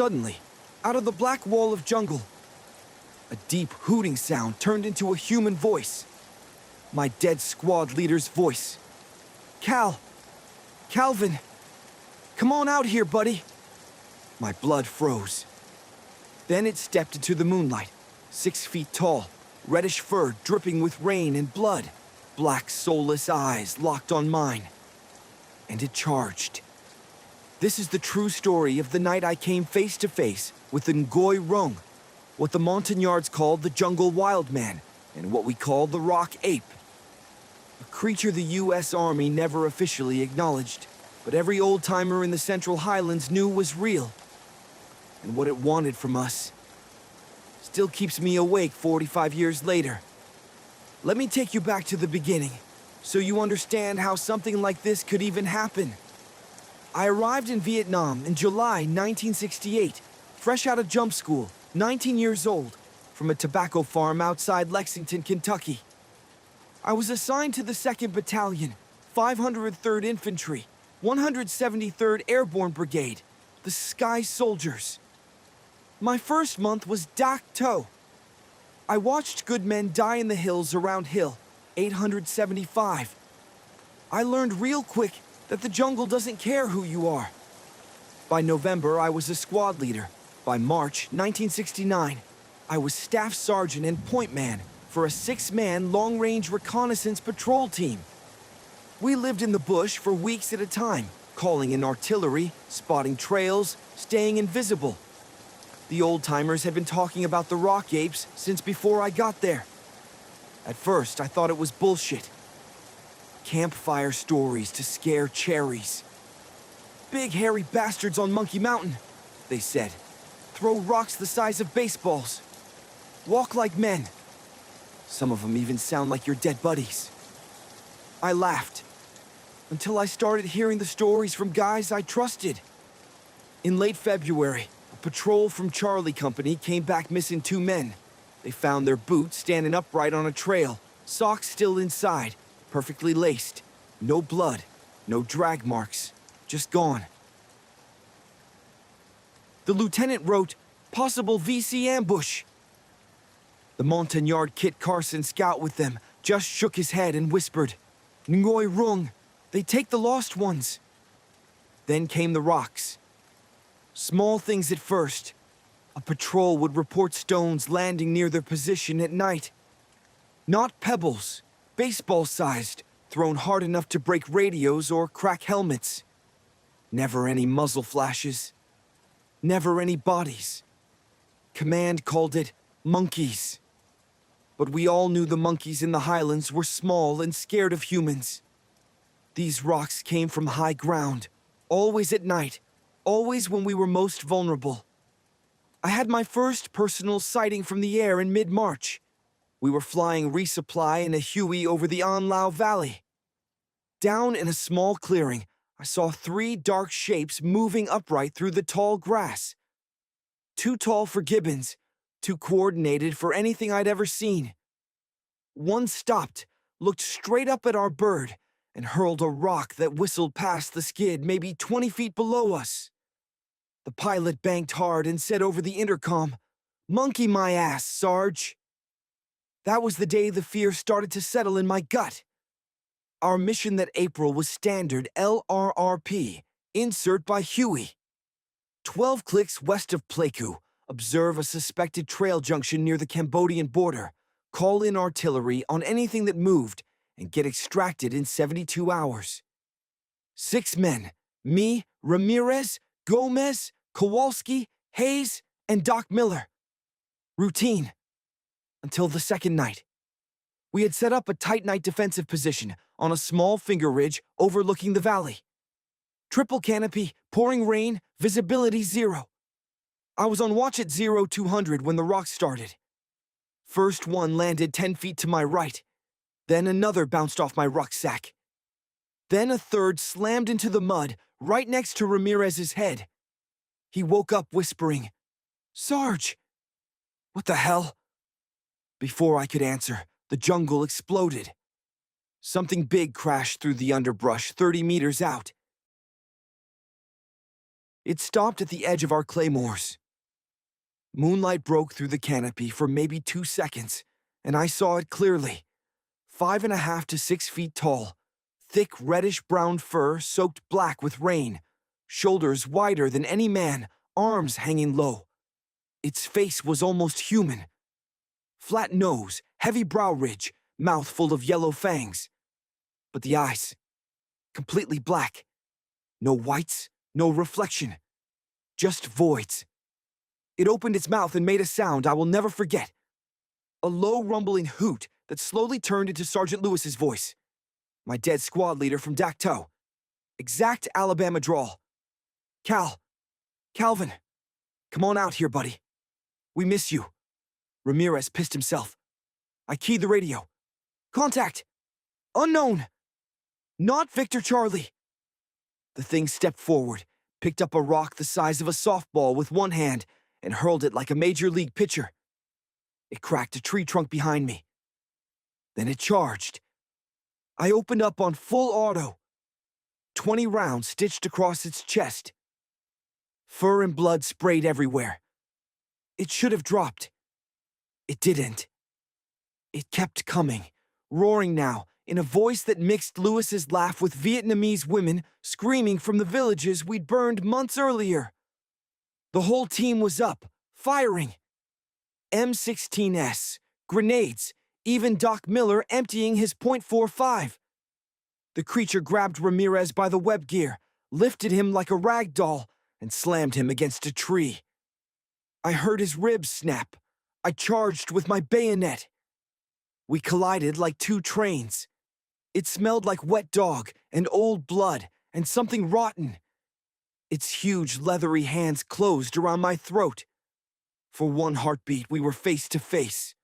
Suddenly, out of the black wall of jungle, a deep hooting sound turned into a human voice. My dead squad leader's voice. Calvin, come on out here, buddy. My blood froze. Then it stepped into the moonlight, 6 feet tall, reddish fur dripping with rain and blood, black soulless eyes locked on mine. And it charged. This is the true story of the night I came face to face with the Ngoy Rung, what the Montagnards called the Jungle Wildman, and what we call the Rock Ape. A creature the U.S. Army never officially acknowledged, but every old-timer in the Central Highlands knew was real. And what it wanted from us still keeps me awake 45 years later. Let me take you back to the beginning, so you understand how something like this could even happen. I arrived in Vietnam in July 1968, fresh out of jump school, 19 years old, from a tobacco farm outside Lexington, Kentucky. I was assigned to the 2nd Battalion, 503rd Infantry, 173rd Airborne Brigade, the Sky Soldiers. My first month was Dak To. I watched good men die in the hills around Hill 875. I learned real quick that the jungle doesn't care who you are. By November, I was a squad leader. By March 1969, I was staff sergeant and point man for a 6-man long-range reconnaissance patrol team. We lived in the bush for weeks at a time, calling in artillery, spotting trails, staying invisible. The old-timers had been talking about the rock apes since before I got there. At first, I thought it was bullshit. Campfire stories to scare cherries. Big hairy bastards on Monkey Mountain, they said. Throw rocks the size of baseballs. Walk like men. Some of them even sound like your dead buddies. I laughed, until I started hearing the stories from guys I trusted. In late February, a patrol from Charlie Company came back missing 2 men. They found their boots standing upright on a trail, socks still inside, perfectly laced. No blood, no drag marks, just gone. The lieutenant wrote, "Possible VC ambush." The Montagnard Kit Carson scout with them just shook his head and whispered, "Ngoy Rung, they take the lost ones." Then came the rocks. Small things at first. A patrol would report stones landing near their position at night. Not pebbles, baseball-sized, thrown hard enough to break radios or crack helmets. Never any muzzle flashes. Never any bodies. Command called it monkeys. But we all knew the monkeys in the highlands were small and scared of humans. These rocks came from high ground, always at night, always when we were most vulnerable. I had my first personal sighting from the air in mid-March. We were flying resupply in a Huey over the An Lao Valley. Down in a small clearing, I saw 3 dark shapes moving upright through the tall grass. Too tall for gibbons, too coordinated for anything I'd ever seen. One stopped, looked straight up at our bird, and hurled a rock that whistled past the skid maybe 20 feet below us. The pilot banked hard and said over the intercom, "Monkey my ass, Sarge." That was the day the fear started to settle in my gut. Our mission that April was standard LRRP, insert by Huey. 12 clicks west of Pleiku, observe a suspected trail junction near the Cambodian border, call in artillery on anything that moved, and get extracted in 72 hours. 6 men, me, Ramirez, Gomez, Kowalski, Hayes, and Doc Miller. Routine. Until the second night. We had set up a tight night defensive position on a small finger ridge overlooking the valley. Triple canopy, pouring rain, visibility 0. I was on watch at 0200 when the rocks started. First one landed 10 feet to my right. Then another bounced off my rucksack. Then a third slammed into the mud right next to Ramirez's head. He woke up whispering, "Sarge!" What the hell? Before I could answer, the jungle exploded. Something big crashed through the underbrush 30 meters out. It stopped at the edge of our claymores. Moonlight broke through the canopy for maybe 2 seconds, and I saw it clearly. 5.5 to 6 feet tall, thick reddish-brown fur soaked black with rain, shoulders wider than any man, arms hanging low. Its face was almost human. Flat nose, heavy brow ridge, mouth full of yellow fangs. But the eyes, completely black. No whites, no reflection. Just voids. It opened its mouth and made a sound I will never forget. A low rumbling hoot that slowly turned into Sergeant Lewis's voice. My dead squad leader from Dacto. Exact Alabama drawl. Calvin, come on out here, buddy. We miss you. Ramirez pissed himself. I keyed the radio. Contact! Unknown! Not Victor Charlie. The thing stepped forward, picked up a rock the size of a softball with one hand, and hurled it like a major league pitcher. It cracked a tree trunk behind me. Then it charged. I opened up on full auto. 20 rounds stitched across its chest. Fur and blood sprayed everywhere. It should have dropped. It didn't. It kept coming, roaring now, in a voice that mixed Lewis's laugh with Vietnamese women screaming from the villages we'd burned months earlier. The whole team was up, firing. M16s, grenades, even Doc Miller emptying his .45. The creature grabbed Ramirez by the web gear, lifted him like a rag doll, and slammed him against a tree. I heard his ribs snap. I charged with my bayonet. We collided like two trains. It smelled like wet dog and old blood and something rotten. Its huge leathery hands closed around my throat. For one heartbeat, we were face to face.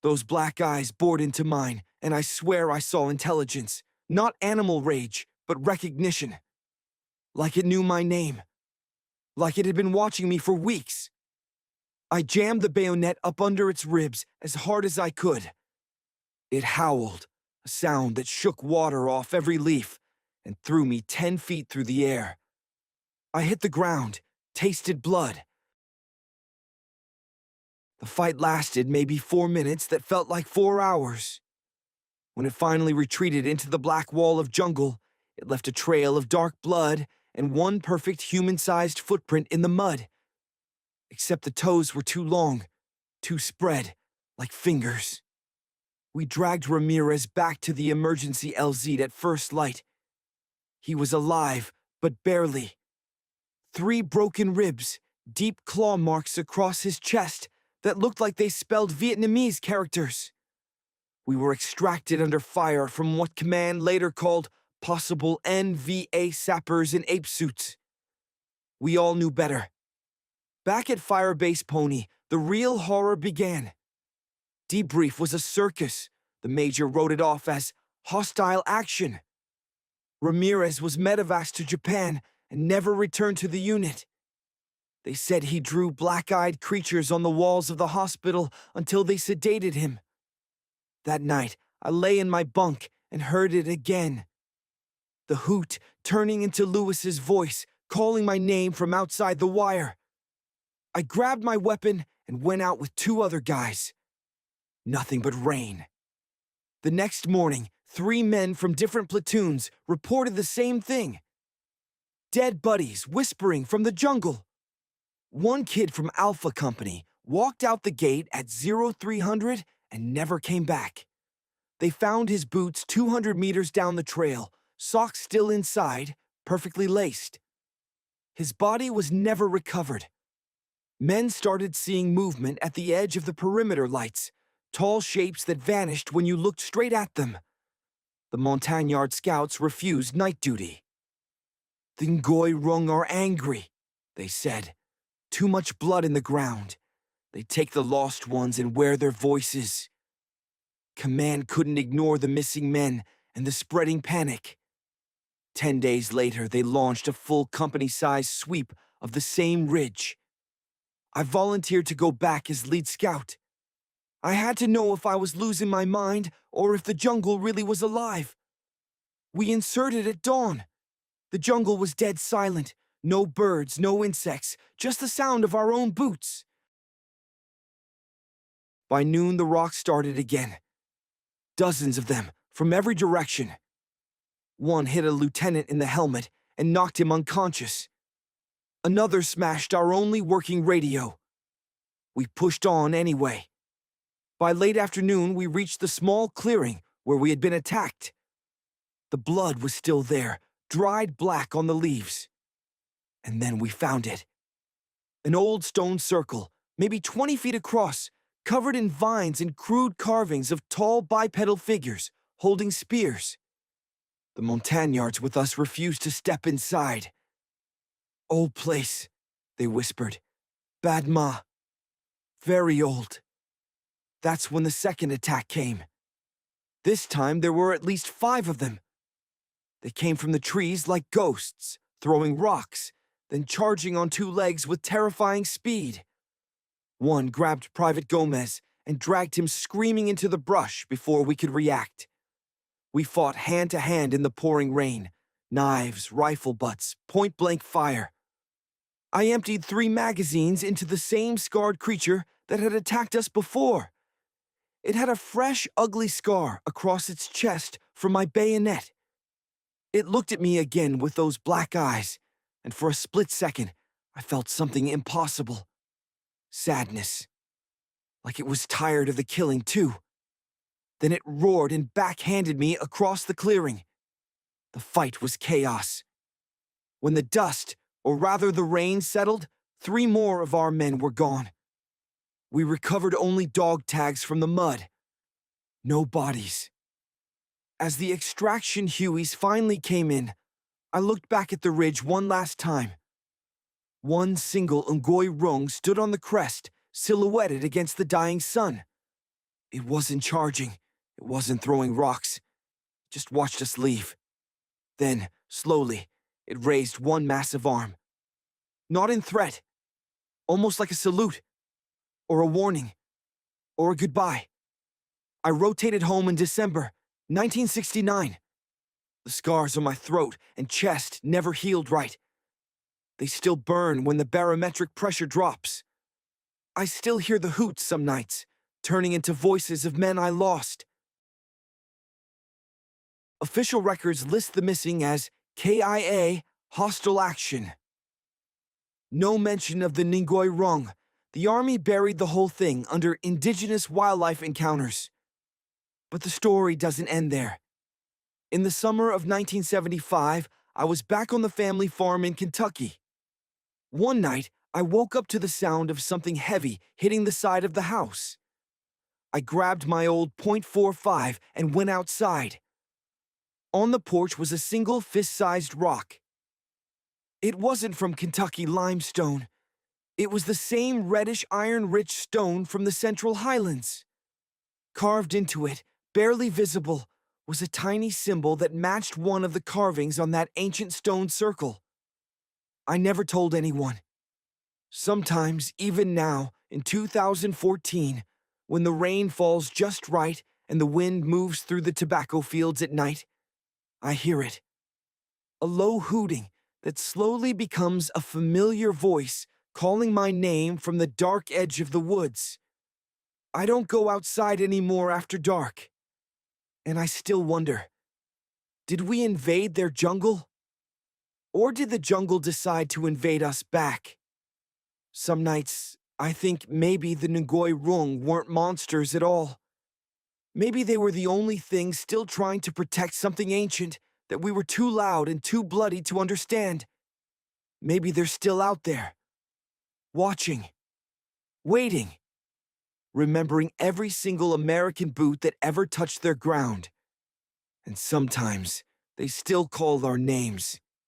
Those black eyes bored into mine, and I swear I saw intelligence, not animal rage, but recognition. Like it knew my name. Like it had been watching me for weeks. I jammed the bayonet up under its ribs as hard as I could. It howled, a sound that shook water off every leaf and threw me 10 feet through the air. I hit the ground, tasted blood. The fight lasted maybe 4 minutes that felt like 4 hours. When it finally retreated into the black wall of jungle, it left a trail of dark blood and one perfect human-sized footprint in the mud. Except the toes were too long, too spread, like fingers. We dragged Ramirez back to the emergency LZ at first light. He was alive, but barely. 3 broken ribs, deep claw marks across his chest that looked like they spelled Vietnamese characters. We were extracted under fire from what command later called possible NVA sappers in ape suits. We all knew better. Back at Firebase Pony, the real horror began. Debrief was a circus. The major wrote it off as hostile action. Ramirez was medevaced to Japan and never returned to the unit. They said he drew black-eyed creatures on the walls of the hospital until they sedated him. That night, I lay in my bunk and heard it again. The hoot turning into Lewis's voice, calling my name from outside the wire. I grabbed my weapon and went out with 2 other guys. Nothing but rain. The next morning, 3 men from different platoons reported the same thing. Dead buddies whispering from the jungle. One kid from Alpha Company walked out the gate at 0300 and never came back. They found his boots 200 meters down the trail, socks still inside, perfectly laced. His body was never recovered. Men started seeing movement at the edge of the perimeter lights, tall shapes that vanished when you looked straight at them. The Montagnard scouts refused night duty. The Ngoy Rung are angry, they said. Too much blood in the ground. They take the lost ones and wear their voices. Command couldn't ignore the missing men and the spreading panic. 10 days later, they launched a full company-sized sweep of the same ridge. I volunteered to go back as lead scout. I had to know if I was losing my mind or if the jungle really was alive. We inserted at dawn. The jungle was dead silent, No birds, no insects, just the sound of our own boots. By noon, the rocks started again. Dozens of them, from every direction. One hit a lieutenant in the helmet and knocked him unconscious. Another smashed our only working radio. We pushed on anyway. By late afternoon, we reached the small clearing where we had been attacked. The blood was still there, dried black on the leaves. And then we found it. An old stone circle, maybe 20 feet across, covered in vines and crude carvings of tall bipedal figures holding spears. The Montagnards with us refused to step inside. "Old place," they whispered. "Bad ma. Very old." That's when the second attack came. This time there were at least 5 of them. They came from the trees like ghosts, throwing rocks, then charging on 2 legs with terrifying speed. One grabbed Private Gomez and dragged him screaming into the brush before we could react. We fought hand to hand in the pouring rain. Knives, rifle butts, point-blank fire. I emptied 3 magazines into the same scarred creature that had attacked us before. It had a fresh, ugly scar across its chest from my bayonet. It looked at me again with those black eyes, and for a split second, I felt something impossible. Sadness. Like it was tired of the killing, too. Then it roared and backhanded me across the clearing. The fight was chaos. When the dust, or rather the rain, settled, 3 more of our men were gone. We recovered only dog tags from the mud. No bodies. As the extraction Hueys finally came in, I looked back at the ridge one last time. One single Ngoy Rung stood on the crest, silhouetted against the dying sun. It wasn't charging. It wasn't throwing rocks. It just watched us leave. Then, slowly, it raised one massive arm. Not in threat. Almost like a salute. Or a warning. Or a goodbye. I rotated home in December, 1969. The scars on my throat and chest never healed right. They still burn when the barometric pressure drops. I still hear the hoots some nights, turning into voices of men I lost. Official records list the missing as KIA, hostile action. No mention of the Ngoy Rung. The army buried the whole thing under indigenous wildlife encounters. But the story doesn't end there. In the summer of 1975, I was back on the family farm in Kentucky. One night, I woke up to the sound of something heavy hitting the side of the house. I grabbed my old .45 and went outside. On the porch was a single fist-sized rock. It wasn't from Kentucky limestone. It was the same reddish iron-rich stone from the Central Highlands. Carved into it, barely visible, was a tiny symbol that matched one of the carvings on that ancient stone circle. I never told anyone. Sometimes, even now, in 2014, when the rain falls just right and the wind moves through the tobacco fields at night, I hear it. A low hooting that slowly becomes a familiar voice calling my name from the dark edge of the woods. I don't go outside anymore after dark. And I still wonder, did we invade their jungle? Or did the jungle decide to invade us back? Some nights, I think maybe the Ngoy Rung weren't monsters at all. Maybe they were the only thing still trying to protect something ancient that we were too loud and too bloody to understand. Maybe they're still out there, watching, waiting, remembering every single American boot that ever touched their ground. And sometimes, they still call our names.